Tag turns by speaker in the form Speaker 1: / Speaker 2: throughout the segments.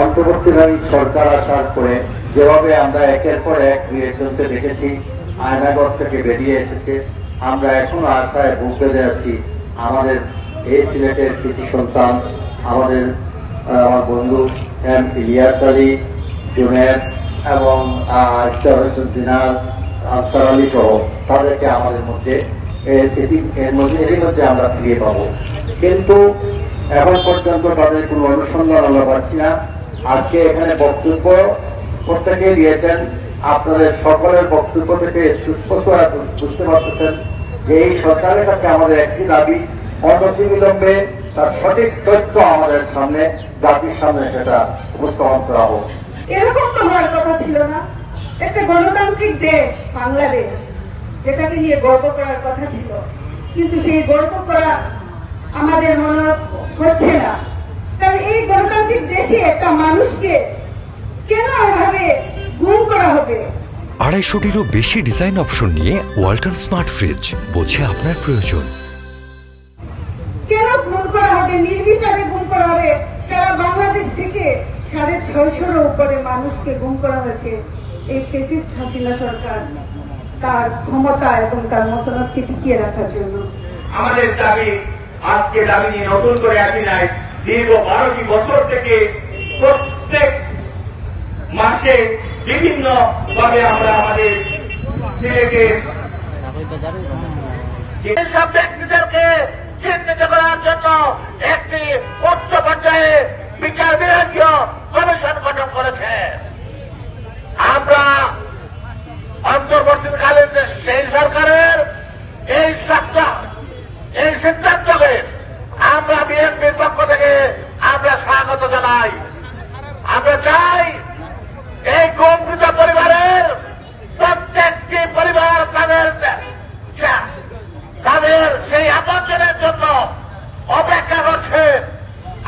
Speaker 1: অন্তর্বর্তীকালীন সরকার আসার পরে যেভাবে আমরা একের পর এক নির্বাচনকে দেখেছি, আয়নাগর থেকে বেরিয়ে এসেছে, আমরা এখনো আশায় বুক বেঁধে আছি। আমাদের এই সিলেটের কৃষি সন্তান, আমার বন্ধু এম ইলিয়াস আলী, জুনেদ এবং দিনার, আনসার আলী সহ তাদেরকে আমাদের মধ্যে এরই মধ্যে আমরা ফিরিয়ে পাবো। কিন্তু এখন পর্যন্ত তাদের কোনো অনুসন্ধান আমরা পাচ্ছি না। আজকে এখানে বক্তব্য প্রত্যেকে দিয়েছেন, আপনাদের সকলের বক্তব্য থেকে সুস্পষ্ট বুঝতে পারতেছেন যে এই সরকারের কাছে আমাদের একটি দাবি, অনতিবিলম্বে তার সঠিক তথ্য আমাদের সামনে, জাতির সামনে সেটা উপস্থাপন করা হোক।
Speaker 2: এরকম তো হওয়ার কথা ছিল না। একটা গণতান্ত্রিক দেশ বাংলাদেশ, যেটাকে নিয়ে গর্ব করার কথা ছিল, কিন্তু সেই গর্ব করা আমাদের মনে হচ্ছে না। কারণ এই গণতান্ত্রিক দেশে একটা মানুষকে কেন এভাবে গুম করা হবে?
Speaker 3: 250-টিরও বেশি ডিজাইন অপশন নিয়ে ওয়ালটন স্মার্ট ফ্রিজ, বোঝে আপনার প্রয়োজন।
Speaker 2: কেন গুম করা হবে? নির্বিচারে গুম করা হবে। সারা বাংলাদেশ থেকে 650-র উপরে মানুষকে গুম করা হয়েছে এই ফ্যাসিস্ট হাসিনা সরকার তার ক্ষমতা এবং তার মতামতকে টিকিয়ে রাখার জন্য।
Speaker 4: আমাদের দাবি, আজকে দাবি নিয়ে নতুন করে আসি নাই। দীর্ঘ 12টি বছর থেকে প্রত্যেক মাসে বিভিন্ন ভাবে আমরা আমাদের সিলেটের সব ব্যক্তিদেরকে চিহ্নিত করার জন্য একটি উচ্চ পর্যায়ে বিচার বিভাগীয় কমিশন গঠন করেছে। আমরা অন্তর্বর্তীকালীন সেই সরকারের এই সিদ্ধান্তকে আমরা বিএনপির পক্ষ থেকে আমরা স্বাগত জানাই। আমরা চাই এই গুমকৃত পরিবারের প্রত্যেকটি পরিবার তাদের সেই আপনজনের জন্য অপেক্ষা করছে।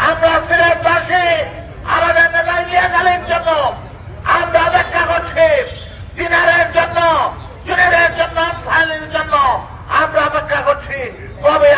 Speaker 4: আমরা সিলেটবাসী আমাদের নেতা ইলিয়াস আলীর জন্য আমরা অপেক্ষা করছি। দিনারের জন্য, জুনেদের জন্য, সাইলের জন্য আমরা অপেক্ষা করছি। কবে